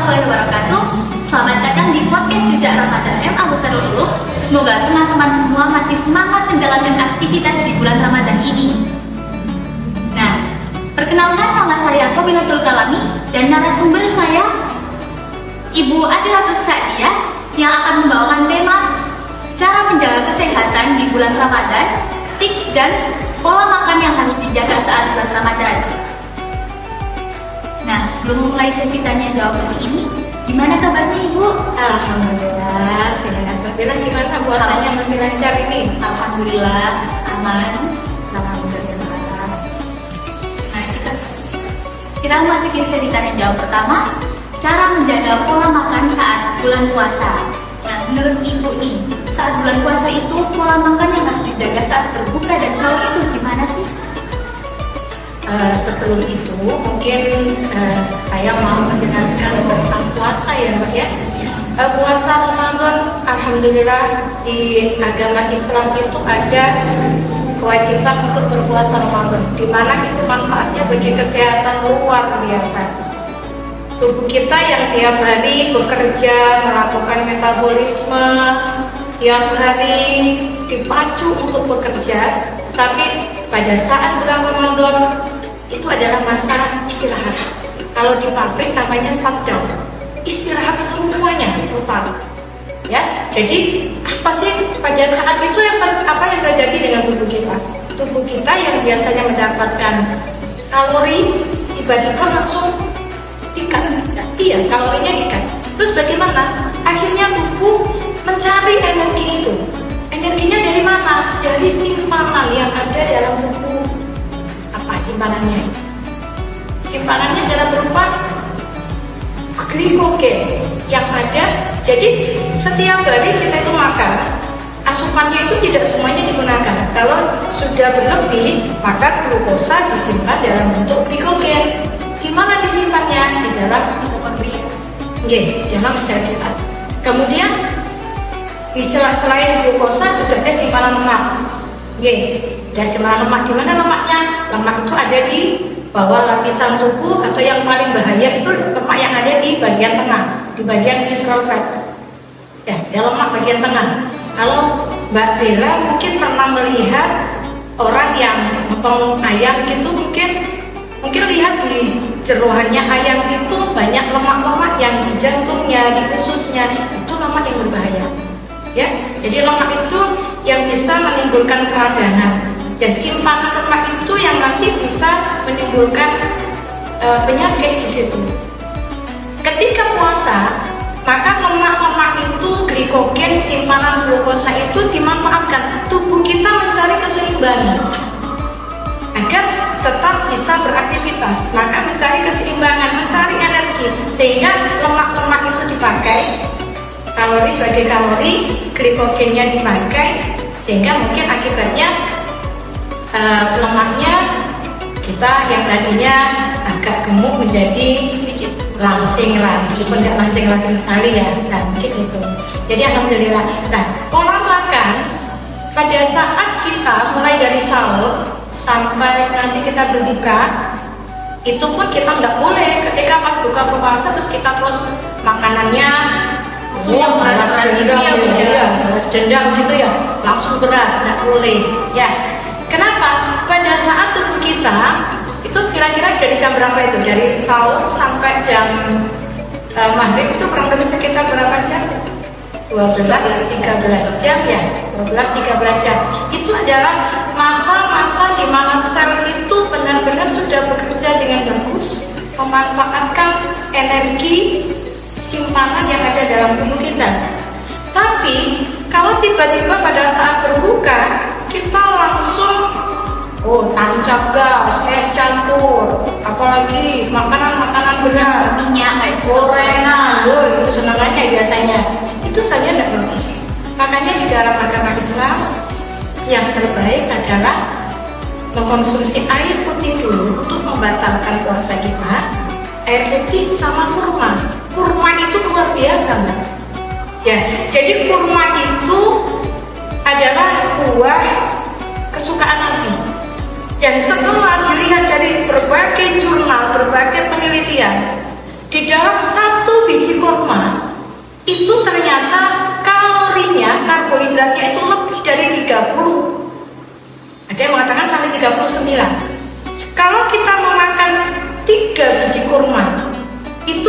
warahmatullahi wabarakatuh. Selamat datang di podcast Jejak Ramadan M. Abu Sarul. Semoga teman-teman semua masih semangat menjalankan aktivitas di bulan Ramadan ini. Nah, perkenalkan nama saya Qobinatul Kalami dan narasumber saya Ibu Adilatus Sa'diyah yang akan membawakan tema cara menjaga kesehatan di bulan Ramadan, tips dan pola makan yang harus dijaga saat bulan Ramadan. Nah, sebelum mulai sesi tanya jawab kali ini, gimana kabarnya Ibu? Alhamdulillah sehat. Bila gimana puasanya masih lancar ini? Alhamdulillah aman. Alhamdulillah. Nah, kita masukin sesi tanya jawab pertama, cara menjaga pola makan saat bulan puasa. Nah, menurut Ibu nih, saat bulan puasa itu pola makan yang harus dijaga saat berbuka dan sahur itu gimana sih? Sebelum itu mungkin saya mau menjelaskan tentang puasa ya Mbak ya. Puasa Ramadan, alhamdulillah di agama Islam itu ada kewajiban untuk berpuasa Ramadan, di mana itu manfaatnya bagi kesehatan luar biasa. Tubuh kita yang tiap hari bekerja, melakukan metabolisme, tiap hari dipacu untuk bekerja, tapi pada saat bulan Ramadan itu adalah masa istirahat. Kalau di pabrik namanya shutdown, istirahat semuanya total. Ya, jadi apa sih pada saat itu apa yang terjadi dengan tubuh kita? Tubuh kita yang biasanya mendapatkan kalori tiba-tiba langsung di-cut. Iya, kalorinya di-cut. Terus bagaimana? Akhirnya tubuh mencari energi itu. Energinya dari mana? Dari simpanan yang ada dalam tubuh. Apa simpanannya? Simpanannya dalam berupa glikogen yang ada. Jadi setiap hari kita itu makan, asupannya itu tidak semuanya digunakan. Kalau sudah berlebih, maka glukosa disimpan dalam bentuk glikogen. Di mana disimpannya? Di dalam mitokondria. Dalam sel kita. Kemudian di selain glukosa juga ada simpanan lemak. Ada simpanan lemak. Di mana lemaknya? Lemak itu ada di bawah lapisan tubuh, atau yang paling bahaya itu lemak yang ada di bagian tengah, di bagian visceral fat. Ya, ada lemak bagian tengah. Kalau Mbak Bella mungkin pernah melihat orang yang potong ayam gitu, mungkin lihat di jeroannya ayam itu banyak lemak-lemak yang di jantungnya, di ususnya, itu lemak yang berbahaya. Ya, jadi lemak itu yang bisa menimbulkan peradangan. Dan simpanan lemak itu yang nanti bisa menimbulkan penyakit di situ. Ketika puasa, maka lemak-lemak itu, glikogen, simpanan glukosa itu dimanfaatkan. Tubuh kita mencari keseimbangan agar tetap bisa beraktivitas, maka mencari keseimbangan, mencari energi, sehingga lemak-lemak itu dipakai, kalori sebagai kalori, glikogennya dipakai, sehingga mungkin akibatnya lemaknya kita yang tadinya agak gemuk menjadi sedikit langsing lah, meskipun tidak langsing sekali ya. Nah, mungkin itu. Jadi alhamdulillah. Nah, pola makan pada saat kita mulai dari sahur sampai nanti kita berbuka, itu pun kita nggak boleh ketika pas buka puasa terus kita terus makanannya berat gitu ya, balas dendam gitu ya, langsung berat, nggak boleh ya. Kenapa? Pada saat tubuh kita itu kira-kira dari jam berapa itu? Dari sahur sampai jam maghrib itu kurang lebih sekitar berapa jam? 12-13 jam ya, 12-13 jam. Itu adalah masa-masa di mana sel itu benar-benar sudah bekerja dengan bagus, memanfaatkan energi simpanan yang ada dalam tubuh kita. Tapi kalau tiba-tiba pada saat berbuka kita langsung tancap gas, es campur, apalagi makanan-makanan berat, Minyak, gorengan, itu senangannya biasanya. Itu saja tidak bagus. Makanya di dalam agama Islam yang terbaik adalah mengkonsumsi air putih dulu untuk membatalkan puasa kita. Air putih sama kurma. Kurma itu luar biasa, Mbak. Ya, jadi kurma itu adalah buah kesukaan Nabi. Dan setelah dilihat dari berbagai jurnal, berbagai penelitian, di dalam satu biji kurma itu ternyata kalorinya, karbohidratnya itu lebih dari 30. Ada yang mengatakan sampai 39. Kalau kita memakan 3 biji kurma, itu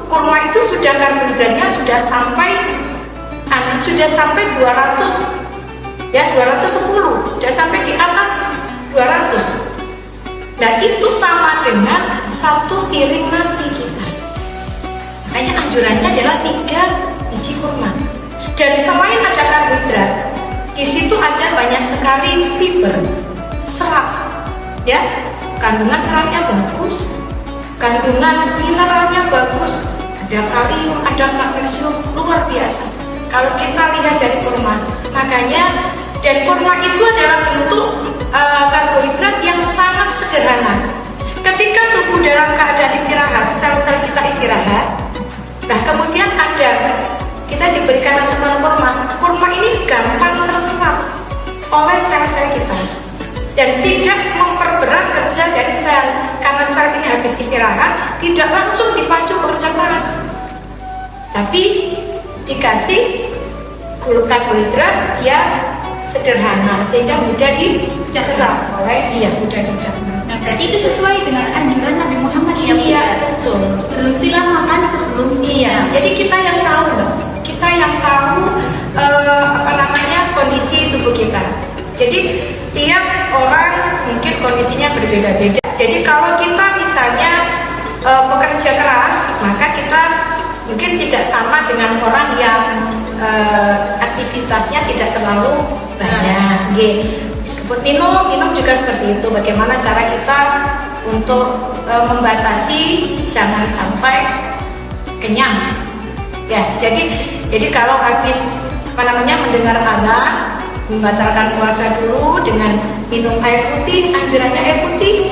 kurma itu sudah karbohidratnya sudah sampai 200 ya, 210, sudah sampai di atas 200. Nah, itu sama dengan 1 piring nasi kita. Makanya anjurannya adalah 3 biji kurma. Dan selain ada karbohidrat, di situ ada banyak sekali fiber, serat, ya, kandungan seratnya bagus, kandungan mineralnya bagus, ada kalium, ada magnesium, luar biasa. Kalau kita lihat dari kurma, makanya, dan kurma itu adalah bentuk karbohidrat yang sangat sederhana. Ketika tubuh dalam keadaan istirahat, sel-sel kita istirahat, nah kemudian kita diberikan asupan kurma ini gampang terserap oleh sel-sel kita dan tidak memperberat kerja dari sel, karena sel ini habis istirahat tidak langsung dipacu bekerja keras, tapi dikasih karbohidrat yang sederhana sehingga mudah diserap oleh mudah dicerna. Nah, berarti itu sesuai dengan anjuran Nabi Muhammad ya? Iya, betul. Berhentilah makan sebelum Jadi kita yang tahu, Mbak. Kita yang tahu kondisi tubuh kita. Jadi tiap orang mungkin kondisinya berbeda-beda. Jadi kalau kita misalnya bekerja keras, maka kita mungkin tidak sama dengan orang yang aktivitasnya tidak terlalu banyak. Meskipun minum juga seperti itu. Bagaimana cara kita untuk membatasi jangan sampai kenyang. Ya, jadi kalau habis mendengar azan, membatalkan puasa dulu dengan minum air putih. Anjurannya air putih,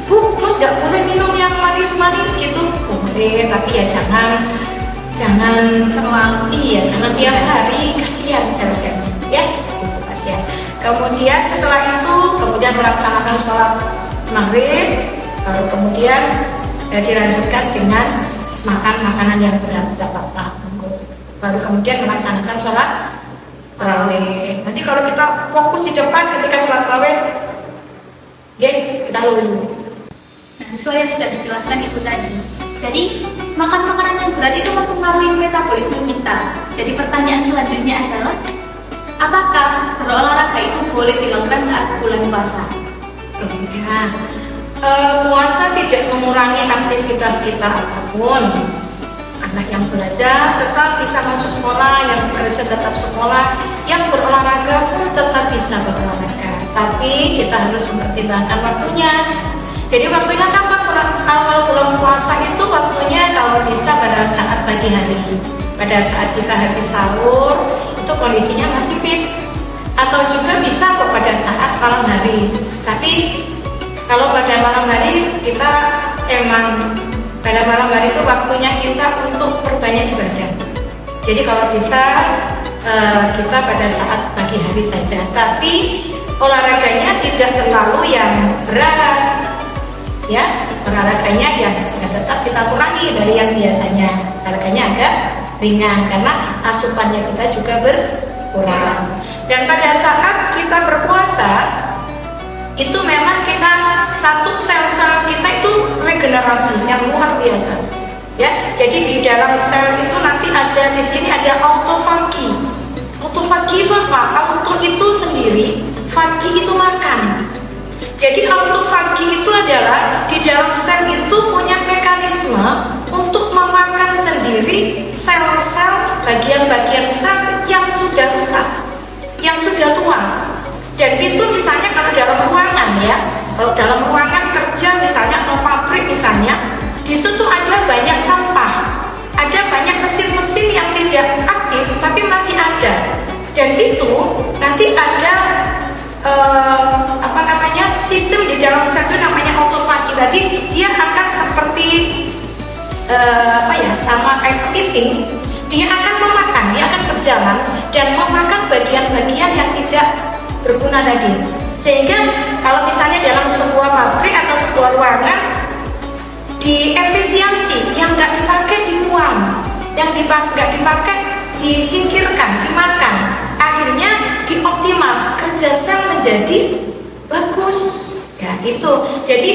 Bu, terus nggak boleh minum yang manis-manis gitu. Boleh, tapi ya jangan terlalu. Jangan tiap hari, kasihan sel-selnya, ya, itu kasihan. Kemudian setelah itu, melaksanakan sholat maghrib, baru kemudian dilanjutkan dengan makan makanan yang berat, tidak apa-apa. Baru kemudian melaksanakan sholat tarawih. Nanti kalau kita fokus di depan ketika sholat tarawih, kita lulu. Nah, sesuai yang sudah dijelaskan Ibu tadi. Jadi makan makanan yang berat itu mempengaruhi metabolisme kita. Jadi pertanyaan selanjutnya adalah, apakah berolahraga itu boleh dilakukan saat bulan puasa? Puasa tidak mengurangi aktivitas kita apapun. Anak yang belajar tetap bisa masuk sekolah, yang bekerja tetap sekolah, yang berolahraga pun tetap bisa berolahraga. Tapi kita harus mempertimbangkan waktunya. Jadi waktunya kapan? Kalau bulan puasa itu waktunya kalau bisa pada saat pagi hari, pada saat kita habis sahur, itu kondisinya masih fit. Atau juga bisa pada saat malam hari. Tapi kalau pada malam hari kita pada malam hari itu waktunya kita untuk perbanyak ibadah. Jadi kalau bisa kita pada saat pagi hari saja. Tapi olahraganya tidak terlalu yang berat, ya. Olahraganya yang tetap kita kurangi dari yang biasanya. Olahraganya agak ringan karena asupannya kita juga berkurang. Dan pada saat kita berpuasa, itu memang satu sel-sel kita itu regenerasi yang luar biasa, ya. Jadi di dalam sel itu nanti ada di sini ada autofagi. Autofagi itu apa? Auto itu sendiri, fagi itu makan. Jadi autofagi itu adalah di dalam sel itu punya mekanisme untuk memakan sendiri sel-sel, bagian-bagian sel yang sudah rusak, yang sudah tua. Dan itu misalnya kalau dalam ruangan, ya, kalau dalam ruangan kerja misalnya atau pabrik misalnya, di situ ada banyak sampah, ada banyak mesin-mesin yang tidak aktif tapi masih ada. Dan itu nanti ada sistem di dalam sel itu namanya autofagi tadi. Dia akan seperti sama kayak kepiting, dia akan memakan, dia akan berjalan dan memakan bagian-bagian yang tidak berguna tadi. Sehingga kalau misalnya dalam sebuah pabrik atau sebuah ruangan, di efisiensi yang yang nggak dipakai disingkirkan, dimakan, akhirnya dioptimal, kerja sel menjadi bagus. Ya itu. Jadi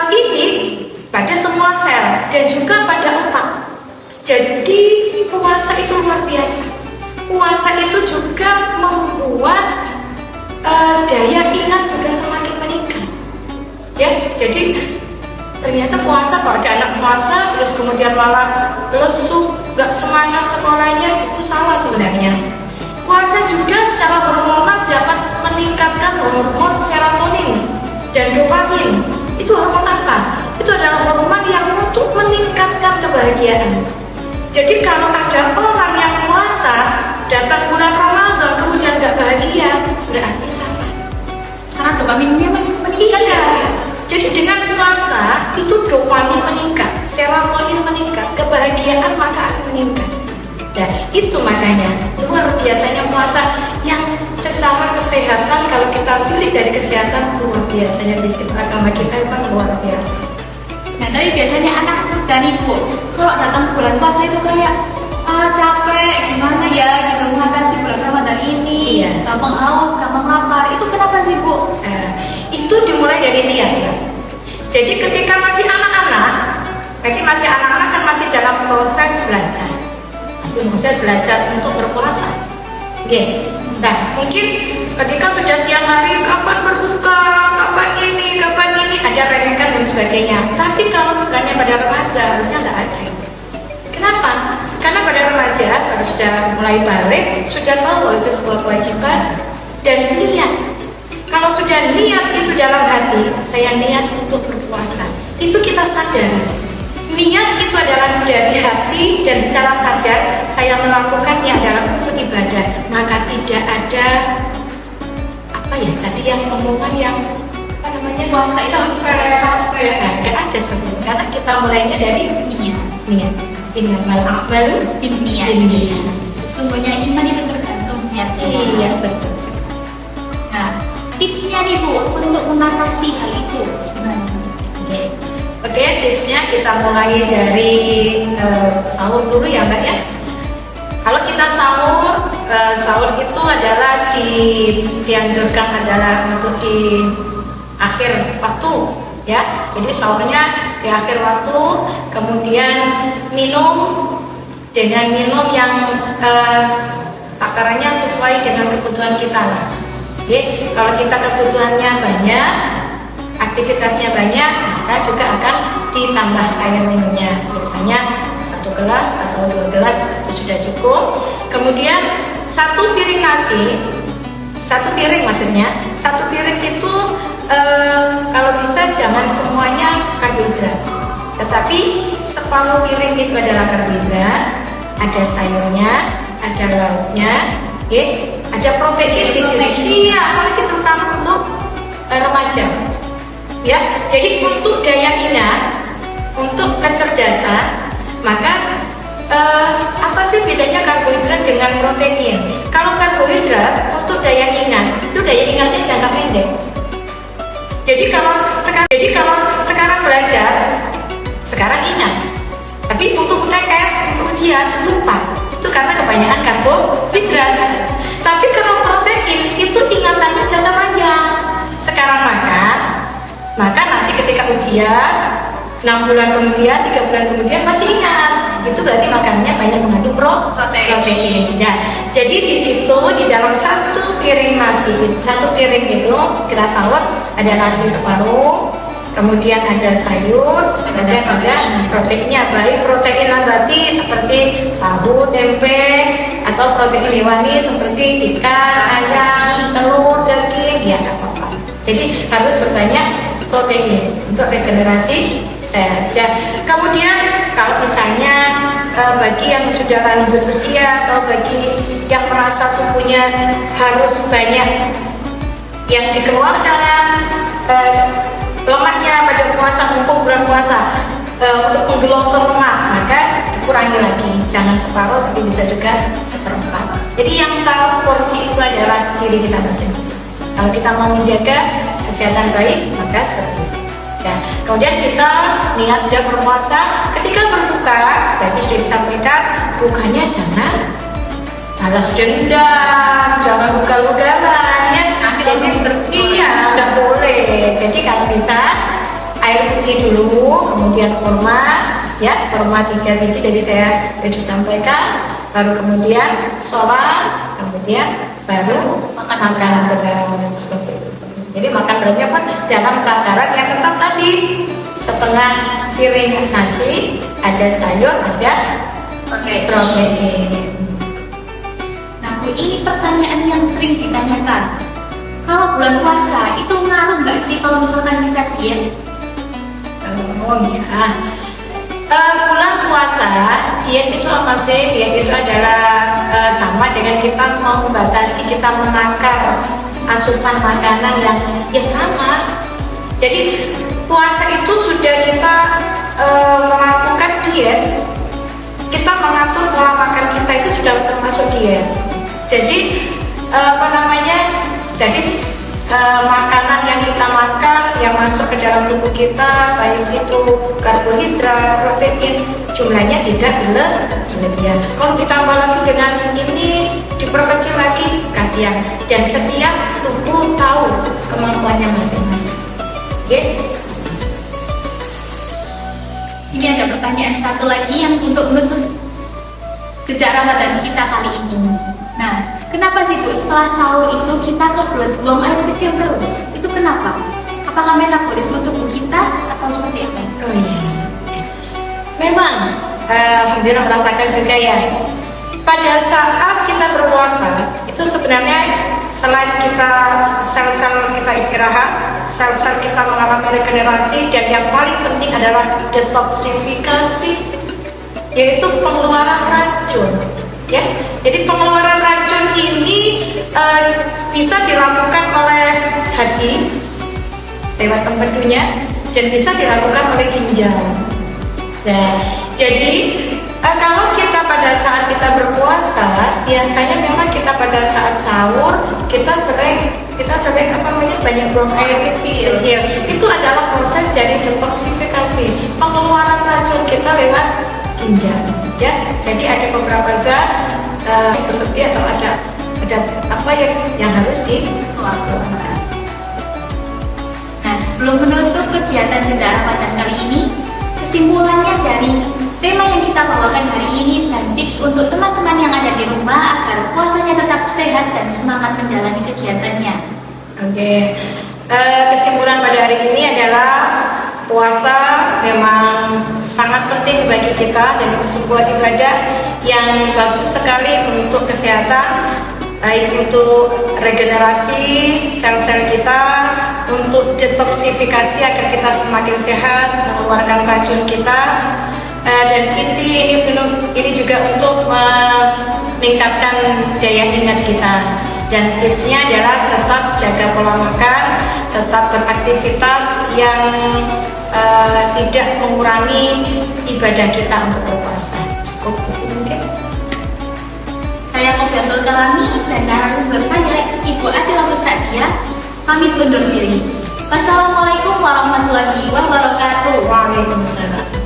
ini pada semua sel dan juga pada otak. Jadi puasa itu luar biasa. Puasa itu juga membuat daya ingat juga semakin meningkat. Ya, jadi ternyata puasa, kalau ada anak puasa terus kemudian malah lesu, gak semangat sekolahnya, itu salah sebenarnya. Puasa juga secara hormonal dapat meningkatkan hormon serotonin dan dopamin. Itu hormon apa? Itu adalah hormon yang untuk meningkatkan kebahagiaan. Jadi kalau ada orang yang puasa datang bulan Ramadan kemudian gak bahagia, berarti salah. Karena dopaminnya meningkat. Iya. Jadi dengan puasa itu dopamin meningkat, serotonin meningkat, kebahagiaan maka akan meningkat. Dan itu makanya luar biasanya puasa yang secara kesehatan, kalau kita pilih dari kesehatan, luar biasanya di situ agama kita memang luar biasa. Nah, tapi biasanya anak muda nih Bu, kalau datang bulan puasa itu kayak capek, gimana ya gitu mengatasi bulan Ramadan ini, Iya. gampang haus, gampang lapar. Itu kenapa sih Bu? Itu dimulai dari niat ya. Jadi ketika masih anak-anak, kan masih dalam proses belajar, untuk berpuasa. Oke. Nah, mungkin ketika sudah siang hari, kapan berbuka, kapan ini, ada remekan dan sebagainya. Tapi kalau sebenarnya pada remaja harusnya nggak ada itu. Kenapa? Karena pada remaja sudah mulai balik, sudah tahu itu sebuah kewajiban dan niat. Kalau sudah niat itu dalam hati, saya niat untuk berpuasa, itu kita sadar. Niat itu adalah dari hati dan secara sadar saya melakukannya adalah untuk ibadah. Maka tidak ada tadi yang omongan yang Puasa itu capek. Nggak ada seperti itu. Karena kita mulainya dari niat. Innamal a'malu Niat. Sesungguhnya iman itu tergantung niatnya. Iya, betul sekali. Nah, tipsnya nih Bu untuk mengatasi hal itu gimana? Oke, tipsnya kita mulai dari sahur dulu ya Mbak ya. Kalau kita sahur itu adalah dianjurkan adalah untuk di akhir waktu ya. Jadi sahurnya di akhir waktu, kemudian minum dengan minum yang takarannya sesuai dengan kebutuhan kita lah. Oke, kalau kita kebutuhannya banyak, aktivitasnya banyak, maka juga akan ditambah air minumnya. Biasanya 1 gelas atau 2 gelas itu sudah cukup. Kemudian 1 piring nasi, 1 piring maksudnya, 1 piring itu kalau bisa jangan semuanya karbohidrat, tetapi separuh piring itu adalah karbohidrat, ada sayurnya, ada lauknya, ada protein di sini. Iya, apalagi terutama untuk remaja. Ya, jadi untuk daya ingat, untuk kecerdasan, maka apa sih bedanya karbohidrat dengan protein? Kalau karbohidrat untuk daya ingat, itu daya ingatnya jangka pendek. Jadi kalau sekarang belajar, sekarang ingat. Tapi untuk UTS, untuk ujian lupa. Itu karena kebanyakan karbohidrat. Tapi kalau protein itu ingatannya jangka panjang. Sekarang makan, maka nanti ketika ujian 6 bulan kemudian, 3 bulan kemudian masih ingat. Itu berarti makannya banyak mengandung protein. Ya, jadi di situ di dalam 1 piring nasi, 1 piring itu kita sahur ada nasi separuh, kemudian ada sayur, kemudian ada proteinnya, baik protein nabati seperti tahu, tempe, atau protein hewani seperti ikan, ayam, telur, daging, ya nggak apa-apa. Jadi harus berbanyak protein untuk regenerasi sel. Kemudian kalau misalnya bagi yang sudah lanjut usia atau bagi yang merasa tubuhnya harus banyak yang dikeluarkan lemaknya pada puasa, mumpung bulan puasa, untuk menggelontor lemak, maka dikurangi lagi, jangan separuh tapi bisa juga 1/4. Jadi yang tahu porsi itu adalah diri kita masing-masing. Kalau kita mau menjaga kesehatan baik, maka seperti itu. Ya. Kemudian kita niat sudah berpuasa, ketika berbuka buka, tadi sudah disampaikan, bukanya jangan balas dendam, jangan ugal-ugalan ya. Jadi iya, nggak boleh. Jadi kalau bisa air putih dulu, kemudian kurma, ya kurma 3 biji. Jadi saya sudah sampaikan, baru kemudian sholat, kemudian baru makan berat seperti itu. Jadi makan beratnya pun dalam takaran yang tetap tadi, setengah piring nasi, ada sayur, ada protein. Nah, Bu, ini pertanyaan yang sering ditanyakan. Kalau bulan puasa itu ngaruh nggak sih kalau misalkan kita diet? Oh ya, bulan puasa diet itu apa sih? Diet itu adalah sama dengan kita mau membatasi, kita menakar asupan makanan yang ya sama. Jadi puasa itu sudah kita melakukan diet, kita mengatur pola makan kita itu sudah termasuk diet. Jadi jadi makanan yang kita makan yang masuk ke dalam tubuh kita, baik itu karbohidrat, protein, jumlahnya tidak berlebihan. Kalau ditambah lagi dengan ini diperkecil lagi, kasihan. Dan setiap tubuh tahu kemampuannya masing-masing. Oke? Ini ada pertanyaan satu lagi yang untuk menutup jejak Ramadan kita kali ini. Nah, kenapa sih Bu setelah sahur itu kita kebelet buang air kecil terus? Itu kenapa? Apakah metabolisme tubuh kita atau seperti apa? Oh iya. Memang, Alhamdulillah merasakan juga ya. Pada saat kita berpuasa, itu sebenarnya selain kita sel-sel kita istirahat, sel-sel kita mengalami regenerasi, dan yang paling penting adalah detoksifikasi, yaitu pengeluaran racun. Ya, jadi pengeluaran racun ini bisa dilakukan oleh hati lewat empedunya dan bisa dilakukan oleh ginjal. Nah, jadi kalau kita pada saat kita berpuasa, biasanya memang kita pada saat sahur kita sering banyak buang air kecil. Itu adalah proses dari detoksifikasi, pengeluaran racun kita lewat ginjal. Ya, jadi ada beberapa zat berlebih atau ada apa yang harus dikeluarkan. Nah, sebelum menutup kegiatan jeda Ramadan kali ini, kesimpulannya dari tema yang kita bawakan hari ini dan tips untuk teman-teman yang ada di rumah agar puasanya tetap sehat dan semangat menjalani kegiatannya. Oke, kesimpulan pada hari ini adalah puasa memang sangat penting bagi kita dan itu sebuah ibadah yang bagus sekali untuk kesehatan, baik untuk regenerasi sel-sel kita, untuk detoksifikasi agar kita semakin sehat, mengeluarkan racun kita, dan ini juga untuk meningkatkan daya ingat kita. Dan tipsnya adalah tetap jaga pola makan, tetap beraktivitas yang tidak mengurangi ibadah kita untuk berpuasa. Cukup mungkin. Saya Kofiatul Kalami dan narasumber saya Ibu Adila Musadia pamit undur diri. Wassalamualaikum warahmatullahi wabarakatuh. Waalaikumsalam.